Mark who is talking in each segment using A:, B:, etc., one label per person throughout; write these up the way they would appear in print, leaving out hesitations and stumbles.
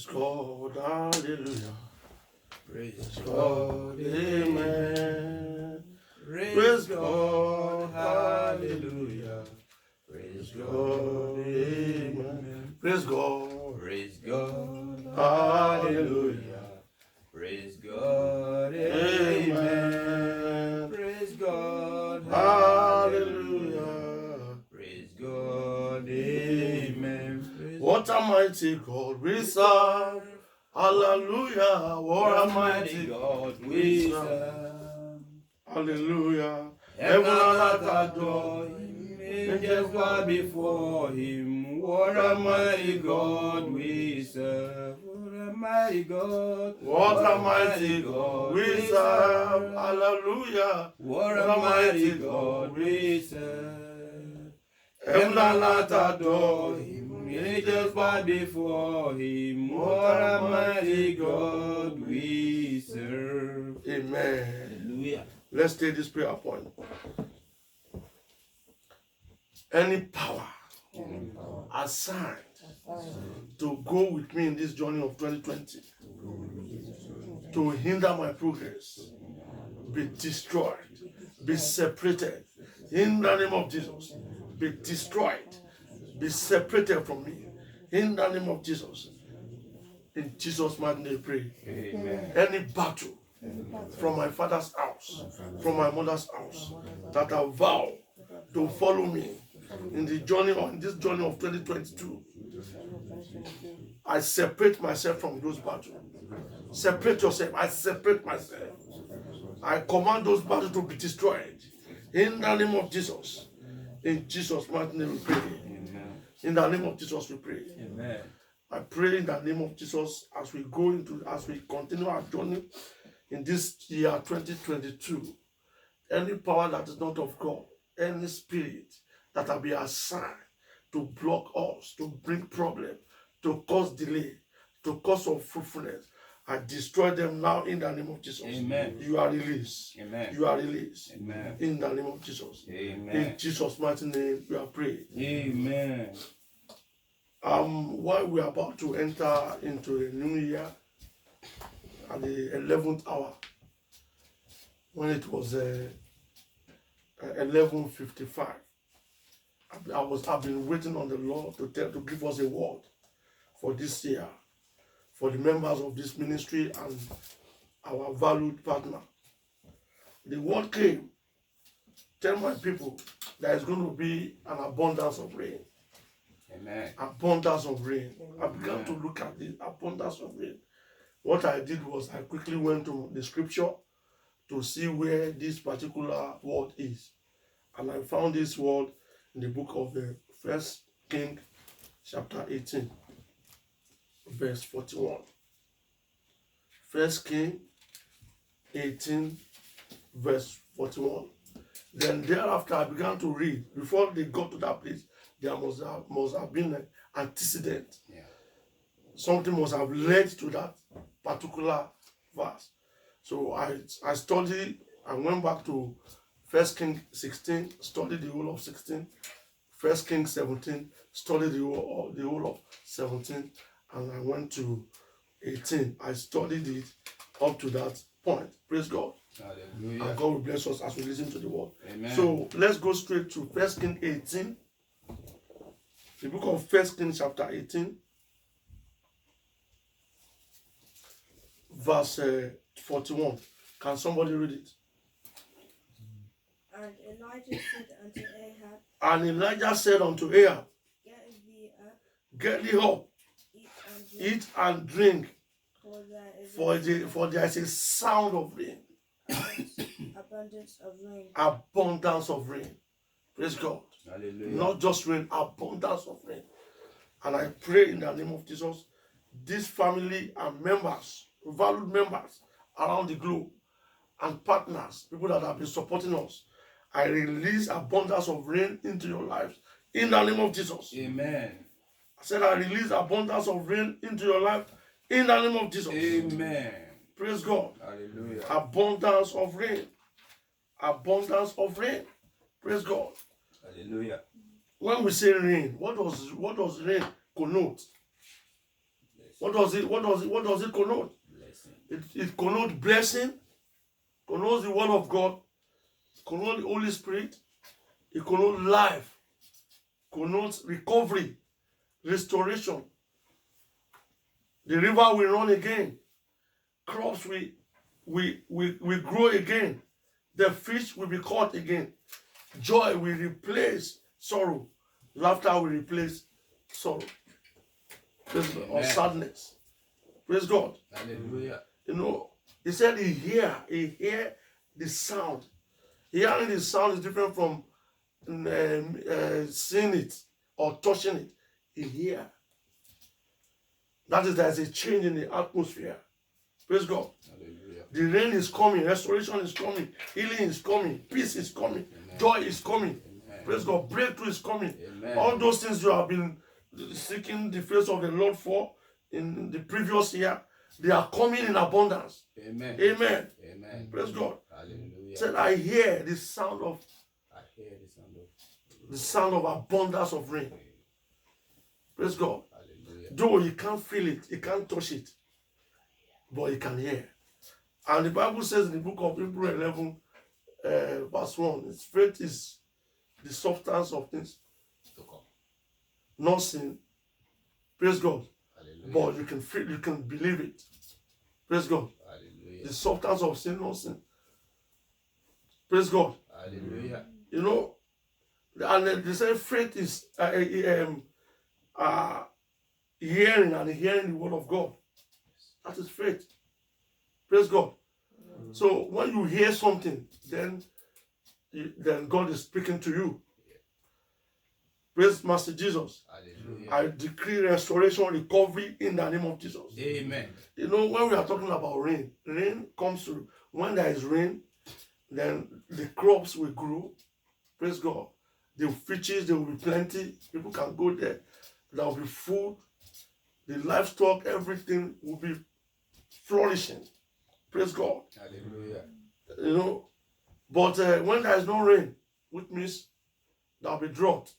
A: Praise God, hallelujah.
B: Praise
A: God, amen.
B: Praise God, hallelujah. Praise God, amen.
A: Praise God,
B: Praise God,
A: hallelujah.
B: Praise God,
A: Amen.
B: Praise God,
A: Hallelujah.
B: Praise God, amen.
A: What a mighty God we serve. Hallelujah. What a mighty God we serve. Hallelujah.
B: Heaven and earth adore him, angels bow before him. What a mighty God we serve. What a mighty God.
A: What a mighty God we serve. Hallelujah.
B: What a mighty God we serve. Heaven and earth adore him, angels bow before him. What a mighty God we serve.
A: Amen.
B: Hallelujah.
A: Let's take this prayer point. Any power assigned to go with me in this journey of 2020 to hinder my progress be destroyed, be separated in the name of Jesus. Be destroyed, be separated from me in the name of Jesus. In Jesus' mighty name, pray.
B: Amen.
A: Any battle from my father's house, from my mother's house, that I vow to follow me in the journey in this journey of 2022, I separate myself from those battles. Separate yourself. I separate myself. I command those battles to be destroyed in the name of Jesus. In Jesus' mighty name we pray.
B: Amen.
A: In the name of Jesus we pray.
B: Amen.
A: I pray in the name of Jesus as we continue our journey in this year 2022. Any power that is not of God, any spirit that will be assigned to block us, to bring problem, to cause delay, to cause unfruitfulness, I destroy them now in the name of Jesus.
B: Amen.
A: You are released.
B: Amen.
A: You are released.
B: Amen.
A: In the name of Jesus.
B: Amen.
A: In Jesus' mighty name, we are praying.
B: Amen.
A: While we are about to enter into the new year at the 11th hour, when it was 11:55, I've been waiting on the Lord to give us a word for this year, for the members of this ministry and our valued partner. The word came, tell my people there is going to be an abundance of rain.
B: Amen.
A: Abundance of rain. I began to look at the abundance of rain. What I did was I quickly went to the scripture to see where this particular word is. And I found this word in the book of the 1 King, chapter 18, verse 41. 1 King 18, verse 41. Then thereafter I began to read. Before they got to that place, there must have been an antecedent.
B: Yeah.
A: Something must have led to that particular verse. So I studied, I went back to 1 King 16, studied the whole of 16, 1 King 17, studied the whole of 17, and I went to 18. I studied it up to that point. Praise God.
B: Hallelujah.
A: And God will bless us as we listen to the word.
B: Amen.
A: So let's go straight to 1 King 18. The book of 1 King chapter 18, verse 41. Can somebody read it?
C: And Elijah said unto Ahab,
A: And Elijah said unto Ahab,
C: Get thee up,
A: get thee up,
C: eat and drink,
A: eat and drink,
C: for there is
A: for there is a sound of rain.
C: abundance of rain.
A: Abundance of rain. Praise God.
B: Hallelujah.
A: Not just rain, abundance of rain. And I pray in the name of Jesus, this family and members, valued members around the globe, and partners, people that have been supporting us, I release abundance of rain into your lives in the name of Jesus.
B: Amen.
A: I said I release abundance of rain into your life in the name of Jesus.
B: Amen.
A: Praise God.
B: Hallelujah.
A: Abundance of rain. Abundance of rain. Praise God.
B: Hallelujah.
A: When we say rain, what does rain connote?
B: Yes.
A: What does it connote?
B: Blessing.
A: It connotes blessing, connotes the word of God, connotes the Holy Spirit, it connotes life, connotes recovery, restoration. The river will run again. Crops will grow again. The fish will be caught again. Joy will replace sorrow. Laughter will replace sorrow. Praise God. Or sadness. Praise God.
B: Hallelujah.
A: You know, he said he hear the sound. Hearing the sound is different from seeing it or touching it. He hear. That is, there's a change in the atmosphere. Praise God.
B: Hallelujah.
A: The rain is coming, restoration is coming, healing is coming, peace is coming,
B: Amen.
A: joy is coming.
B: Amen.
A: Praise God. Breakthrough is coming.
B: Amen.
A: All those things you have been seeking the face of the Lord for in the previous year, they are coming in abundance.
B: Amen.
A: Amen.
B: Amen.
A: Praise God.
B: Hallelujah.
A: Said, I hear the sound of
B: I hear the sound of
A: abundance of rain. Praise God.
B: Hallelujah.
A: Though you can't feel it, you can't touch it, but you can hear. And the Bible says in the book of Hebrews 11, verse 1, its faith is the substance of things
B: To come.
A: not seen. Praise God.
B: Hallelujah.
A: But you can feel, you can believe it. Praise God.
B: Hallelujah.
A: The substance of sin, not sin. Praise God.
B: Hallelujah.
A: You know, and they say faith is hearing and hearing the word of God. That is faith. Praise God. So when you hear something, then God is speaking to you. Praise Master Jesus.
B: Hallelujah.
A: I decree restoration, recovery in the name of Jesus.
B: Amen.
A: You know, when we are talking about rain, rain comes through. When there is rain, then the crops will grow. Praise God. The fishes, there will be plenty. People can go there. There will be food. The livestock, everything will be flourishing. Praise God.
B: Hallelujah.
A: You know, but when there is no rain, which means there will be drought.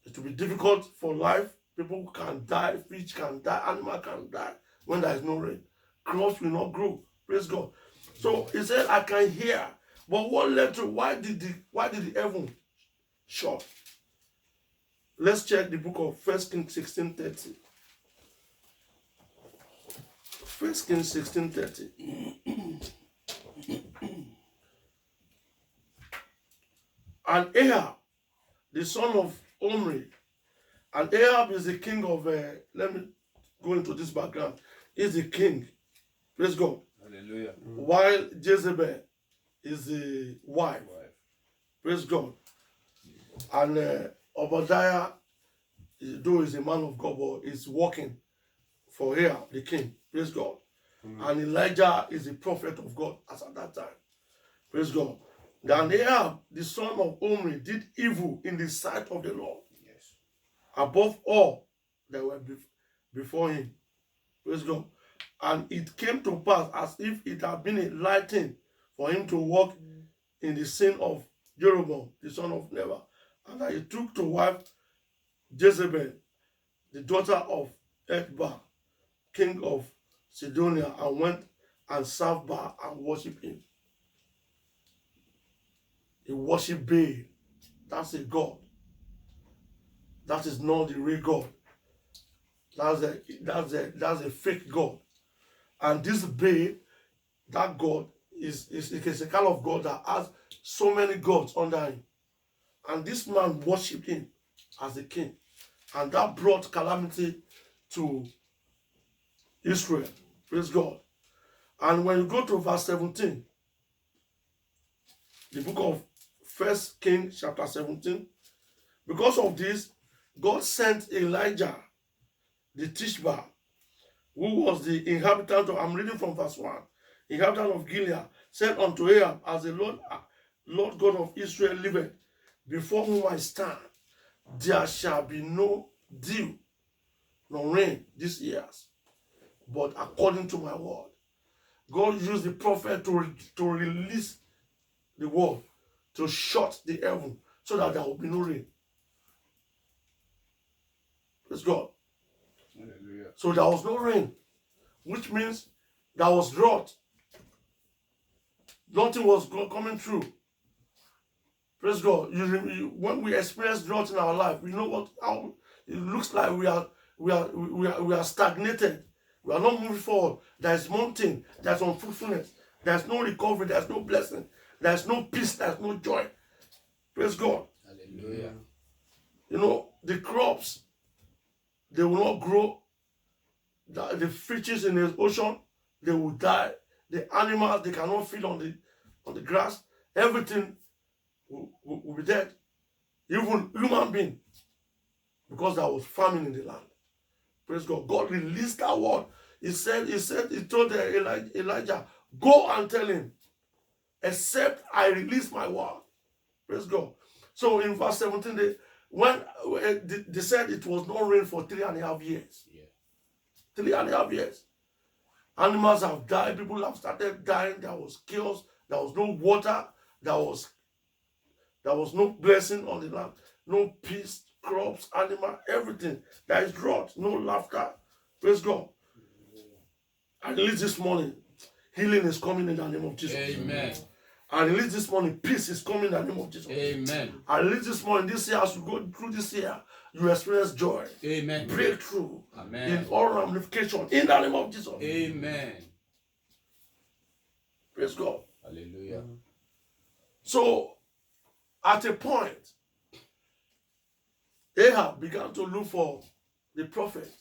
A: It will be difficult for life. People can die, fish can die, animal can die when there is no rain. Crops will not grow. Praise God. So he said, I can hear. But what led to why did the heaven shut? Let's check the book of 1 Kings 16:30. 1 Kings 16:30. And Ahab, the son of Omri, and Ahab is the king of, let me go into this background. He's the king. Praise God.
B: Hallelujah.
A: While Jezebel is the wife. Praise God. And Obadiah, though he's a man of God, but is working for Ahab, the king. Praise God. And Elijah is a prophet of God as at that time. Praise God. Then Ahab, the son of Omri, did evil in the sight of the Lord.
B: Yes.
A: Above all that were before him. Praise God. And it came to pass as if it had been a light thing for him to walk in the sin of Jeroboam, the son of Nebat. And that he took to wife Jezebel, the daughter of Ethbaal, king of Sidonia, and went and served Baal and worshipped him. He worshipped Baal. That's a god. That is not the real God. That's a fake God. And this Baal, that God, is a kind of God that has so many gods under him. And this man worshipped him as a king. And that brought calamity to Israel. Praise God. And when you go to verse 17, the book of 1 Kings chapter 17, because of this, God sent Elijah, the Tishba, who was the inhabitant of, I'm reading from verse 1, inhabitant of Gilead, said unto Ahab, as the Lord God of Israel liveth, before whom I stand, there shall be no dew, nor rain these years, but according to my word. God used the prophet to release the word, to shut the heaven, so that there will be no rain. Praise God.
B: Hallelujah.
A: So there was no rain, which means there was drought. Nothing was coming through. Praise God. When we experience drought in our life, we know how it looks like we are stagnated. We are not moving forward. There is mountain. There is unfruitfulness. There is no recovery. There is no blessing. There is no peace. There is no joy. Praise God.
B: Hallelujah.
A: You know, the crops, they will not grow. The fishes in the ocean, they will die. The animals, they cannot feed on the grass. Everything will be dead. Even human being. Because there was famine in the land. Praise God. God released that word. He told Elijah, go and tell him, except I release my word. Praise God. So in verse 17, they said it was not rain for 3.5 years.
B: Yeah.
A: 3.5 years. Animals have died. People have started dying. There was chaos. There was no water. There was no blessing on the land. No peace, crops, animal, everything. There is drought. No laughter. Praise God. I release this morning. Healing is coming in the name of Jesus.
B: Amen.
A: I release this morning. Peace is coming in the name of Jesus.
B: Amen.
A: I release this morning. This year, as you go through this year, you experience joy.
B: Amen.
A: Breakthrough.
B: Amen.
A: In all ramifications. In the name of Jesus.
B: Amen.
A: Praise God.
B: Hallelujah.
A: So, at a point, Ahab began to look for the prophet.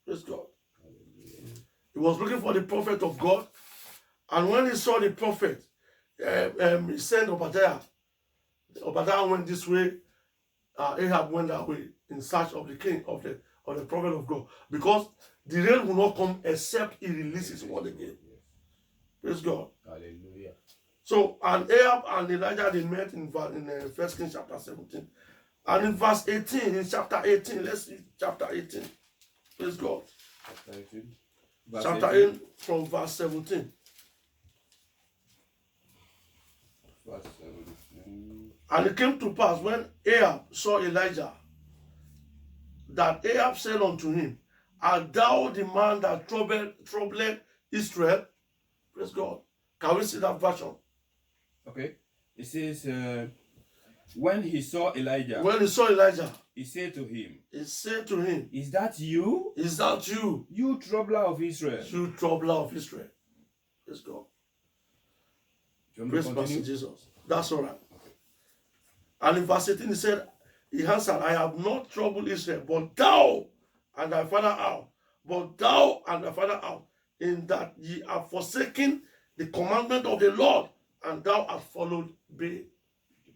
A: Praise God. He was looking for the prophet of God. And when he saw the prophet, he sent Obadiah. Obadiah went this way. Ahab went that way in search of the king, of the prophet of God. Because the rain will not come except he releases word again. Praise God.
B: Hallelujah.
A: So, and Ahab and Elijah, they met in 1 Kings chapter 17. And in verse 18, in chapter 18, let's see chapter 18. Praise God.
B: Chapter 18.
A: Chapter 8 from verse 17.
B: Verse 17.
A: And it came to pass when Ahab saw Elijah, that Ahab said unto him, art thou the man that troubled Israel? Praise God. Can we see that version?
B: Okay. It says, when he saw Elijah,
A: When he saw Elijah,
B: he said to him,
A: is
B: that you?
A: is that you,
B: You troubler of Israel.
A: you troubler of Israel? Praise God.
B: Do you want me
A: Praise
B: to
A: Master
B: continue?
A: Jesus. That's all right. And in verse 18 he said, he answered, I have not troubled Israel, but thou and thy father house, but thou and thy father house, in that ye have forsaken the commandment of the Lord, and thou hast followed Baal.
B: The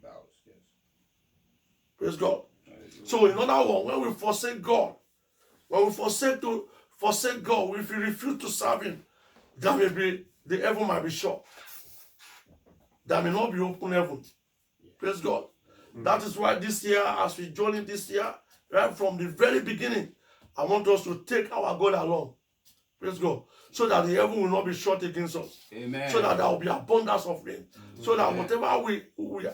B: vows, yes.
A: Praise God.
B: Hallelujah.
A: So in other words, when we forsake God, when we forsake God, if we refuse to serve Him, there may be, the heaven might be shut. There may not be open heaven. Praise God. That is why this year, as we join in this year, right from the very beginning, I want us to take our God along. Praise God. So that the heaven will not be shut against us.
B: Amen.
A: So that there will be abundance of rain. So that whatever we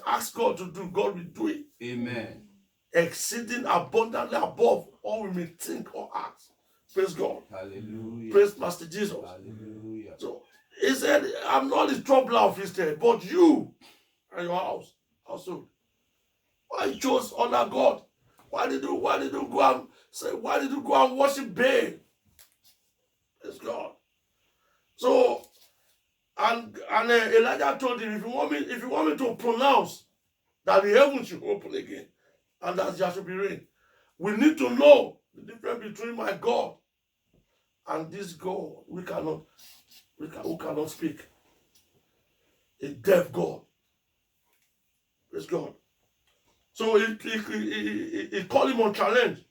A: ask God to do, God will do it.
B: Amen.
A: Exceeding abundantly above all we may think or ask. Praise God.
B: Hallelujah.
A: Praise Master Jesus.
B: Hallelujah.
A: So he said, I'm not the troubler of Israel, but you and your household. Why you chose other God? Why did you go and worship Baal? Praise God. So and Elijah told him, if you want me to pronounce that the heavens should open again and that there should be rain, we need to know the difference between my God and this God who cannot speak. A deaf God. Praise God. So he called him on challenge.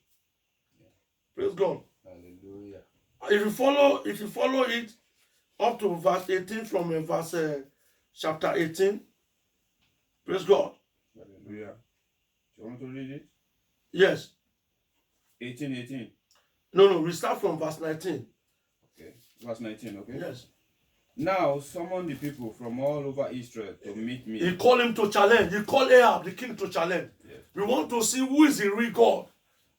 A: Praise God.
B: Hallelujah.
A: If you follow it up to verse 18 from chapter 18, praise God.
B: Hallelujah. Do you want to read it?
A: Yes.
B: 18.
A: No, we start from verse 19.
B: Okay. Verse 19, okay?
A: Yes.
B: Now summon the people from all over Israel to meet me.
A: He called him to challenge. He called Ahab, the king, to challenge.
B: Yes.
A: We want to see who is the real God.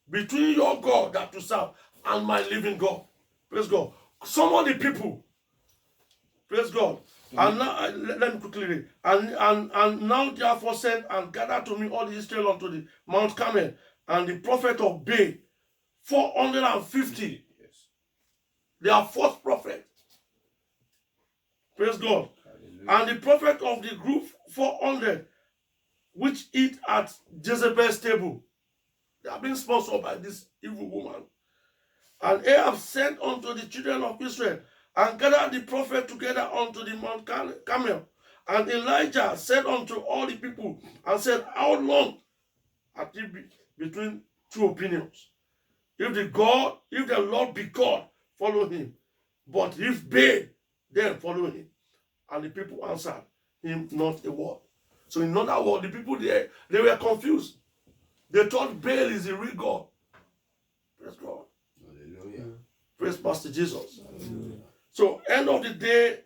A: Between your God that you serve and my living God. Praise God. Some of the people, praise God. And now, let me quickly read. And now therefore send and gather to me all the Israel unto the Mount Carmel, and the prophet of Baal, 450.
B: Yes.
A: They are false prophets. Praise God.
B: Hallelujah.
A: And the prophet of the group 400, which eat at Jezebel's table. They are being sponsored by this evil woman. And Ahab sent unto the children of Israel, and gathered the prophet together unto the Mount Carmel. And Elijah said unto all the people, and said, how long are ye between two opinions? If the Lord be God, follow him. But if Baal, then follow him. And the people answered him not a word. So in other words, the people there, they were confused. They thought Baal is the real God. Praise God.
B: Hallelujah.
A: Praise Master Jesus.
B: Hallelujah.
A: So end of the day,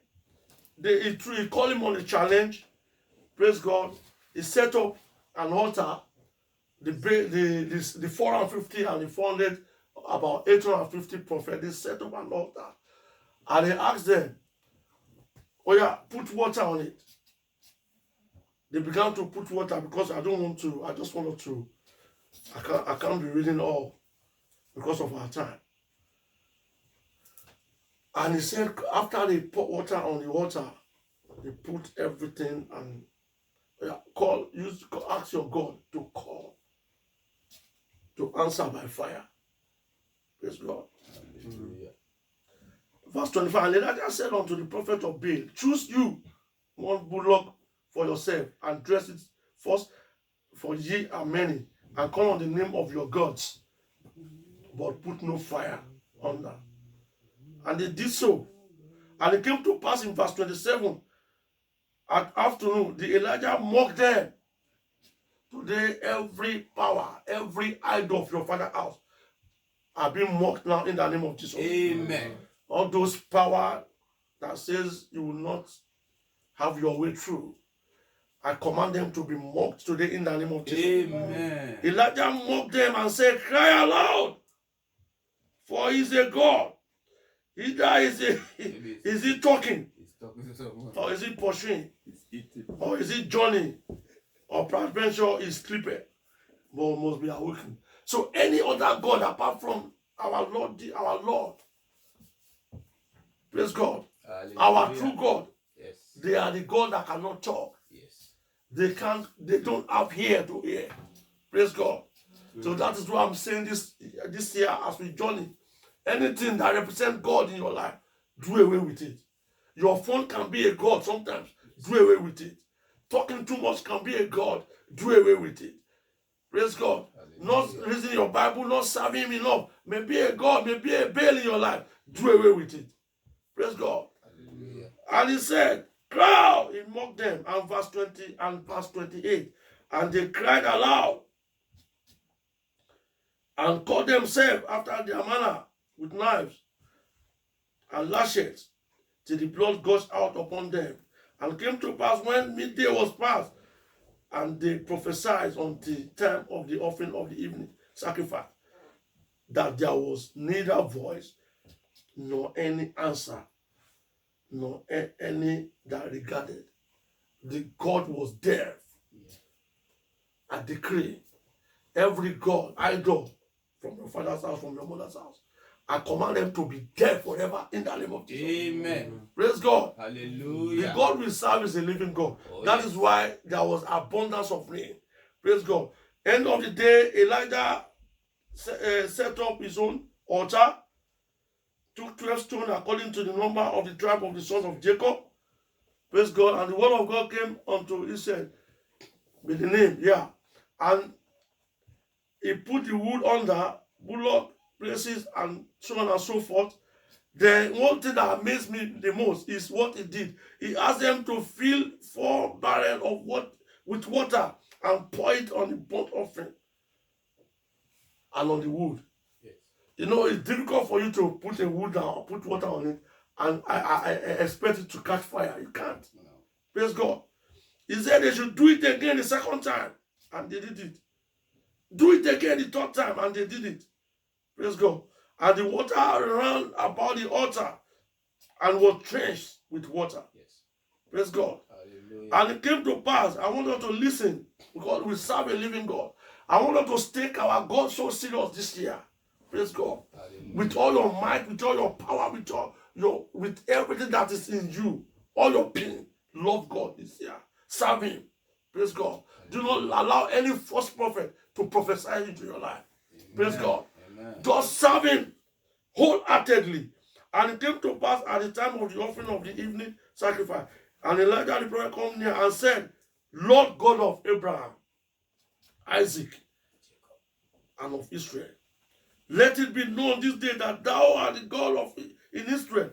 A: he called him on a challenge. Praise God. He set up an altar. The 450 and the 400, about 850 prophets, they set up an altar. And he asked them, oh yeah, put water on it. They began to put water because I just wanted to, I can't be reading all because of our time. And he said, after they put water on the water, they put everything and ask your God to call, to answer by fire. Praise God.
B: Hallelujah.
A: Verse 25, and Elijah said unto the prophet of Baal, choose you one bullock for yourself, and dress it first, for ye are many, and call on the name of your gods, but put no fire under. And they did so. And it came to pass in verse 27, at afternoon, the Elijah mocked them. Today, every power, every idol of your father's house are being mocked now in the name of Jesus.
B: Amen.
A: All those power that says you will not have your way through, I command them to be mocked today in the name of Jesus.
B: Amen.
A: Elijah mocked them and said, cry aloud, for he is a God. Either is he talking,
B: He's talking to someone.
A: or is he pursuing,
B: He's eating.
A: or is it Johnny, or peradventure is sleeping, but must be awakened. So any other God apart from our Lord, praise God,
B: Hallelujah.
A: our true God,
B: Yes.
A: they are the God that cannot talk.
B: Yes.
A: They don't have ear to hear. Praise God. So that is why I'm saying this year as we journey. Anything that represents God in your life, do away with it. Your phone can be a God sometimes. Do away with it. Talking too much can be a God. Do away with it. Praise God. Not reading your Bible, not serving Him enough. Maybe a God, maybe a Baal in your life. Do away with it. Praise God.
B: Hallelujah.
A: And he said, cry, he mocked them. And verse 20 and verse 28. And they cried aloud and caught themselves after their manner with knives and lashes till the blood gushed out upon them. And came to pass when midday was past, and they prophesied until the time of the offering of the evening sacrifice, that there was neither voice nor any answer, nor any that regarded. The God was deaf. I decree every God, idol, from your father's house, from your mother's house, I command them to be dead forever in the name of Jesus.
B: Amen.
A: Praise God.
B: Hallelujah.
A: The God we serve is a living God.
B: Oh,
A: That
B: yes.
A: is why there was abundance of rain. Praise God. End of the day, Elijah set up his own altar, took 12 stones according to the number of the tribe of the sons of Jacob. Praise God. And the word of God came unto Israel with the name, yeah. And he put the wood under bullock places and so on and so forth. The one thing that amazed me the most is what he did. He asked them to fill 4 barrels of with water and pour it on the burnt offering and on the wood.
B: Yes.
A: You know, it's difficult for you to put a wood down or put water on it and I expect it to catch fire. You can't.
B: No.
A: Praise God. He said they should do it again the second time, and they did it. Do it again the third time, and they did it. Praise God. And the water ran about the altar and was drenched with water.
B: Yes.
A: Praise God.
B: Hallelujah.
A: And it came to pass, I want us to listen, because we serve a living God. I want us to take our God so serious this year. Praise God.
B: Hallelujah.
A: With all your might, with all your power, with everything that is in you, all your being, love God this year. Serve Him. Praise God. Do not allow any false prophet to prophesy into your life. Praise God.
B: Amen.
A: Just serve Him wholeheartedly. And it came to pass at the time of the offering of the evening sacrifice. And Elijah the prophet came near and said, Lord God of Abraham, Isaac, and of Israel, let it be known this day that thou art the God of in Israel,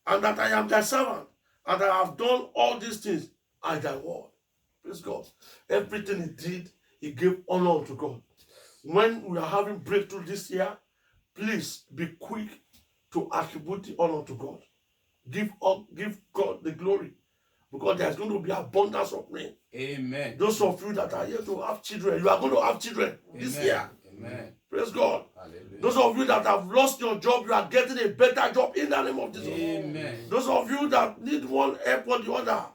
A: and that I am thy servant, and I have done all these things at thy word. Praise God. Everything he did, he gave honor to God. When we are having breakthrough this year, please be quick to attribute the honor to God. Give God the glory, because there's going to be abundance of rain.
B: Amen.
A: Those of you that are here to have children, you are going to have children this year.
B: Amen.
A: Praise God.
B: Hallelujah.
A: Those of you that have lost your job, you are getting a better job in the name of Jesus.
B: Amen.
A: Those of you that need one help or the other,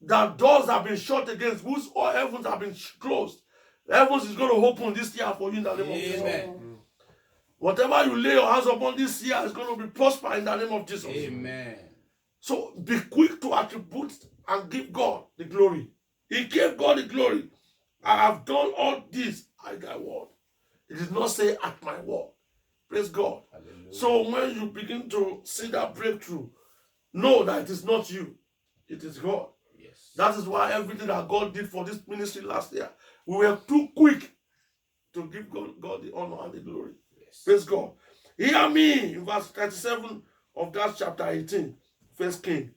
A: that doors have been shut against, whose or heavens have been closed, heavens is going to open this year for you in the name of Jesus.
B: Amen.
A: Whatever you lay your hands upon this year is going to be prosper in the name of Jesus.
B: Amen.
A: So be quick to attribute and give God the glory. He gave God the glory. I have done all this at thy word. It did not say at my word. Praise God.
B: Hallelujah.
A: So when you begin to see that breakthrough, know that it is not you. It is God.
B: Yes.
A: That is why everything that God did for this ministry last year, we were too quick to give God the honor and the glory.
B: Yes.
A: Praise God. Hear me in verse 37 of that chapter 18, First King.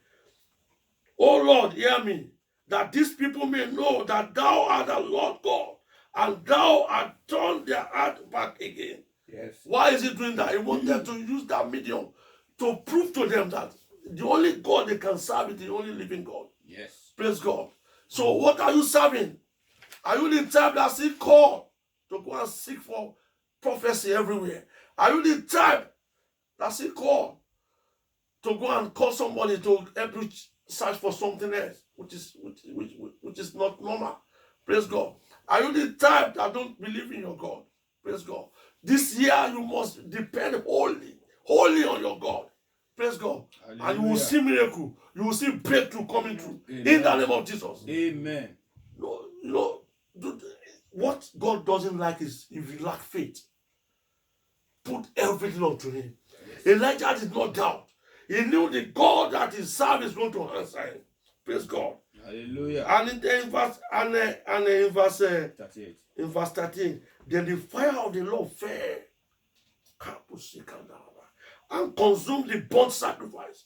A: O Lord, hear me, that these people may know that thou art the Lord God, and thou art turned their heart back again.
B: Yes.
A: Why is he doing that? He wanted to use that medium to prove to them that the only God they can serve is the only living God.
B: Yes.
A: Praise God. So what are you serving? Are you the type that seek call to go and seek for prophecy everywhere? Are you the type that seek call to go and call somebody to help you search for something else, which is not normal? Praise God. Are you the type that don't believe in your God? Praise God. This year you must depend wholly on your God. Praise God.
B: Hallelujah.
A: And you will see miracle. You will see breakthrough coming through.
B: Amen.
A: In the name of Jesus.
B: Amen.
A: What God doesn't like is if you lack faith. Put everything onto Him.
B: Yes.
A: Elijah did not doubt. He knew the God that he served is going to answer him. Praise God.
B: Hallelujah.
A: And in verse
B: 38.
A: in verse 13, then the fire of the Lord fell and consumed the burnt sacrifice.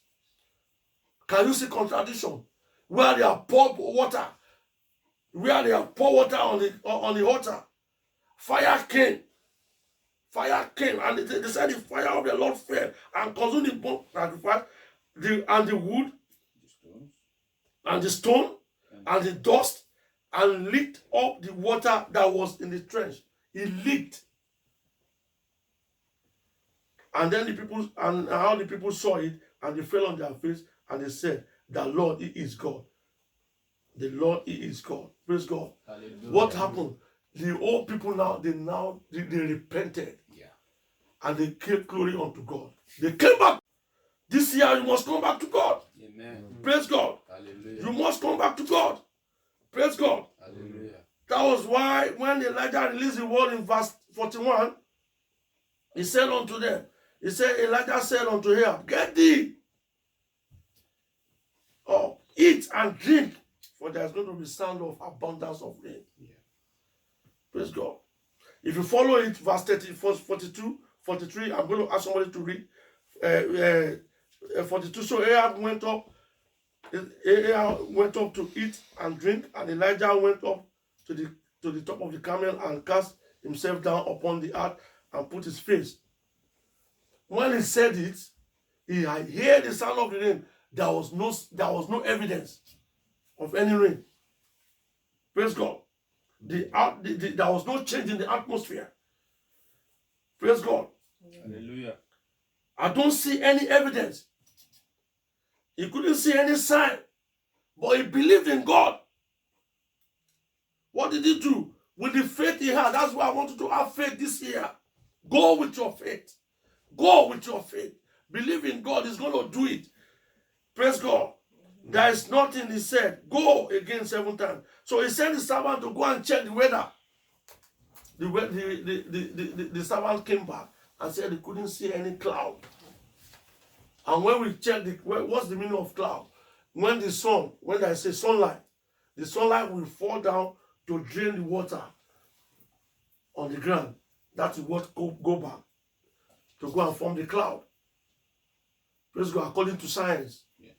A: Can you see contradiction? Where they have poured water, on the altar, fire came, and they said the fire of the Lord fell and consumed the burnt sacrifice, and the wood, and the stone, and the dust, and licked up the water that was in the trench. It leaked. And then how the people saw it, and they fell on their face, and they said, the Lord, He is God. The Lord, He is God. Praise God.
B: Hallelujah.
A: What happened? The old people they repented.
B: Yeah.
A: And they gave glory unto God. They came back. This year you must come back to God.
B: Amen.
A: Praise God.
B: Hallelujah.
A: You must come back to God. Praise God.
B: Hallelujah.
A: That was why when Elijah released the word in verse 41, he said unto them, Elijah said unto Ahab, get thee, eat and drink, for there's going to be sound of abundance of rain.
B: Yeah.
A: Praise God. If you follow it, verse 30, verse 42, 43, I'm going to ask somebody to read 42. So Ahab went up to eat and drink, and Elijah went up to the top of the camel and cast himself down upon the earth and put his face. When he said it, he had heard the sound of the rain. There was no evidence of any rain. Praise God. There was no change in the atmosphere. Praise God.
B: Hallelujah.
A: I don't see any evidence. He couldn't see any sign, but he believed in God. What did he do? With the faith he had, that's why I want you to have faith this year. Go with your faith. Go with your faith. Believe in God. He's going to do it. Praise God. There is nothing he said. Go again 7 times. So he sent the servant to go and check the weather. The servant came back and said he couldn't see any cloud. And when we check what's the meaning of cloud? When the sun, when I say sunlight, the sunlight will fall down to drain the water on the ground. That is what go back to go and form the cloud. Praise God, according to science.
B: Yeah.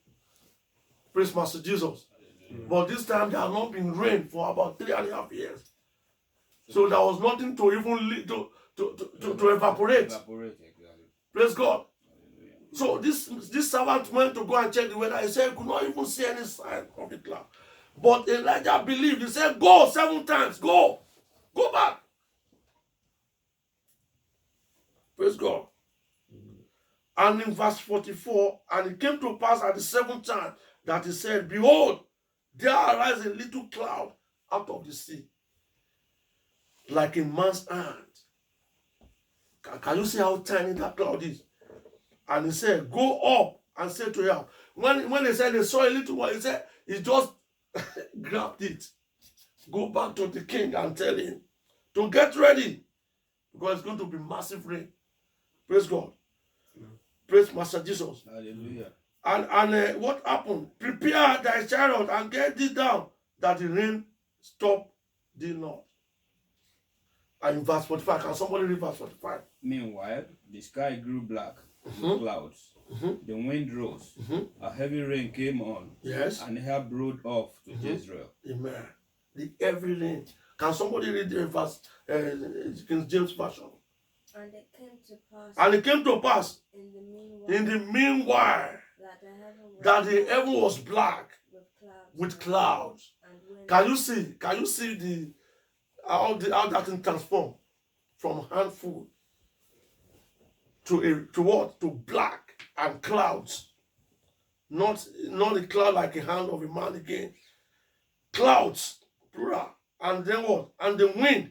A: Praise Master Jesus. But this time there have not been rain for about 3.5 years. So there was nothing to even to evaporate.
B: Evaporate, exactly.
A: Praise God.
B: Hallelujah.
A: So this servant went to go and check the weather. He said he could not even see any sign of the cloud. But Elijah believed. He said, go 7 times. Go. Go back. Praise God. And in verse 44, and it came to pass at the 7th time that he said, behold, there arise a little cloud out of the sea, like a man's hand. Can you see how tiny that cloud is? And he said, go up and say to him. When they said they saw a little one, he said, he just grabbed it. Go back to the king and tell him to get ready, because it's going to be massive rain. Praise God. Praise Master Jesus.
B: Hallelujah.
A: And what happened? Prepare thy chariot and get thee down, that the rain stop thee not. And in verse 45, can somebody read verse 45?
B: Meanwhile, the sky grew black with clouds. The wind rose. A heavy rain came on.
A: Yes.
B: And Ahab rode off to Jezreel.
A: Amen. The heavy rain. Can somebody read the verse, King James Version?
C: And it came to pass
A: And it came to pass
C: in the meanwhile
A: that the heaven was black
C: with
A: with clouds.
C: and wind.
A: Can you see how that thing transformed from handful to what? To black and clouds. Not a cloud like a hand of a man again. Clouds, plural. And then what? And the wind.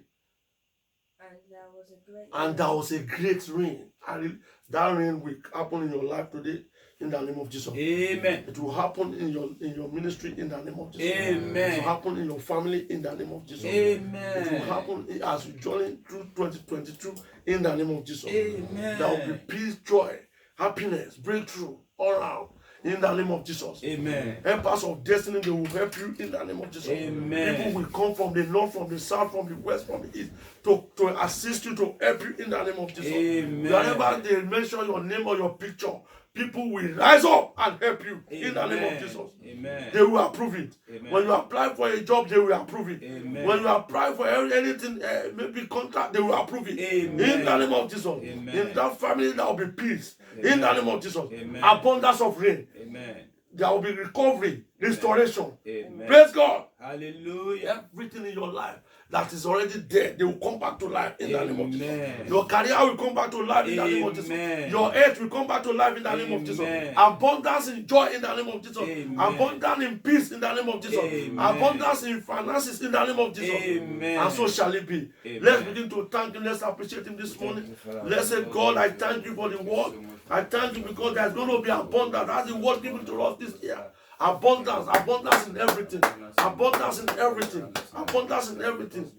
A: And there was a great rain. And that rain will happen in your life today in the name of Jesus.
B: Amen.
A: It will happen in your ministry in the name of Jesus.
B: Amen.
A: It will happen in your family in the name of Jesus.
B: Amen.
A: It will happen as you journey through 2022 in the name of Jesus.
B: Amen.
A: There will be peace, joy, happiness, breakthrough all around in the name of Jesus.
B: Amen.
A: Helpers of destiny, they will help you in the name of Jesus.
B: Amen.
A: People will come from the north, from the south, from the west, from the east to assist you, to help you in the name of Jesus.
B: Amen.
A: Wherever they mention your name or your picture, people will rise up and help you in the name of
B: Amen.
A: Jesus.
B: Amen.
A: They will approve it.
B: Amen.
A: When you apply for a job, they will approve it.
B: Amen.
A: When you apply for anything, maybe contract, they will approve it.
B: Amen.
A: In the name of Jesus.
B: Amen.
A: In that family, there will be peace.
B: Amen.
A: In the name of Jesus.
B: Amen.
A: Abundance of rain.
B: Amen.
A: There will be recovery, restoration.
B: Amen.
A: Praise God.
B: Hallelujah.
A: Everything in your life that is already dead, they will come back to life in the name of Jesus.
B: Amen.
A: Your career will come back to life in the name of Jesus.
B: Amen.
A: Your health will come back to life in the name of Jesus.
B: Amen.
A: Abundance in joy in the name of Jesus.
B: Amen.
A: Abundance in peace in the name of Jesus.
B: Amen.
A: Abundance in finances in the name of Jesus.
B: Amen.
A: And so shall it be.
B: Amen.
A: Let's begin to thank Him. Let's appreciate Him this morning. Let's say, God, I thank you for the word. I thank you because there's going to be abundance. That's the word given to us this year. Abundance, abundance in everything, abundance in everything, abundance in everything.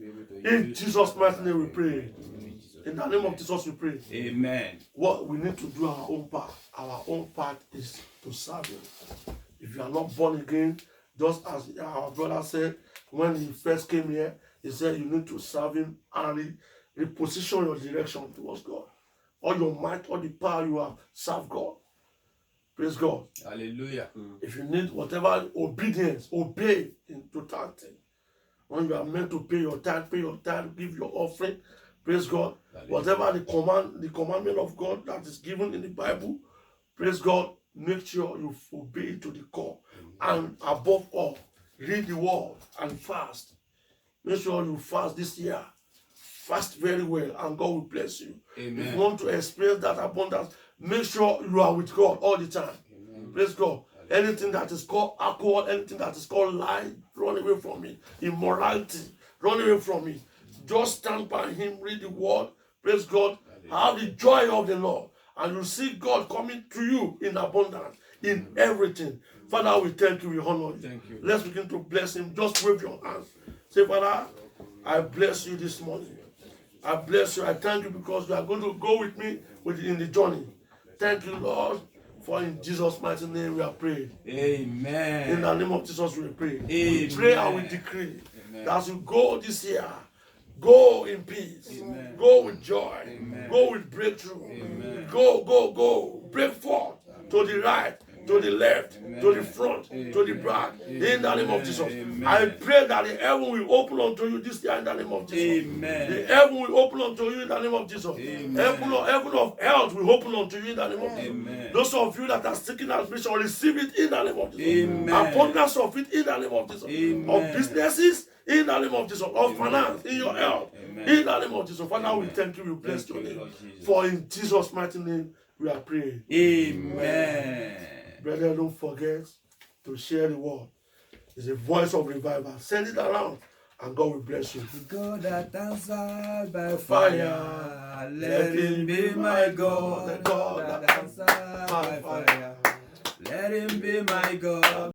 A: In Jesus' mighty name we pray. In the name of Jesus we pray.
B: Amen.
A: What we need to do our own part. Our own part is to serve Him. If you are not born again, just as our brother said when he first came here, he said you need to serve Him and reposition your direction towards God. All your might, all the power you have, serve God. Praise God.
B: Hallelujah.
A: If you need whatever obedience, obey in totality. When you are meant to pay your tithe, give your offering. Praise God.
B: Hallelujah.
A: Whatever the commandment of God that is given in the Bible, praise God, make sure you obey it to the core. And above all, read the word and fast. Make sure you fast this year. fast very well, and God will bless you. If you
B: Amen.
A: want to experience that abundance, make sure you are with God all the time. Praise God. Anything that is called alcohol, anything that is called lie, run away from it. Immorality, run away from it. Just stand by Him, read the word. Praise God. Have the joy of the Lord. And you see God coming to you in abundance, in everything. Father, we thank you, we honor you.
B: Thank you.
A: Let's begin to bless Him. Just wave your hands. Say, Father, I bless you this morning. I bless you. I thank you because you are going to go with me in the journey. Thank you, Lord, for in Jesus' mighty name we are praying.
B: Amen.
A: In the name of Jesus we pray.
B: Amen.
A: We pray and we decree
B: Amen.
A: that as you go this year, go in peace.
B: Amen.
A: Go with joy.
B: Amen.
A: Go with breakthrough.
B: Amen.
A: Go. Break forth to the right, to the left,
B: Amen.
A: to the front,
B: Amen.
A: to the back. In the name of Jesus.
B: Amen.
A: I pray that the heaven will open unto you this year in the name of Jesus.
B: Amen.
A: The heaven will open unto you in the name of Jesus.
B: Amen.
A: Heaven of health will open unto you in the name of Jesus.
B: Amen.
A: Those of you that are seeking admission, receive it in the name of Jesus.
B: Amen.
A: Abundance of it in the name of Jesus.
B: Amen.
A: Of businesses in the name of Jesus. Of finance in your health
B: Amen.
A: in the name of Jesus. Father, we
B: Amen.
A: thank you. We bless
B: Thank
A: your
B: you,
A: name.
B: Lord Jesus.
A: For in Jesus' mighty name we are praying.
B: Amen.
A: Brethren, don't forget to share the word. It's a voice of revival. Send it around and God will bless you.
B: The God that answered by fire, let him be my God. The God that answered by fire, let him be my God.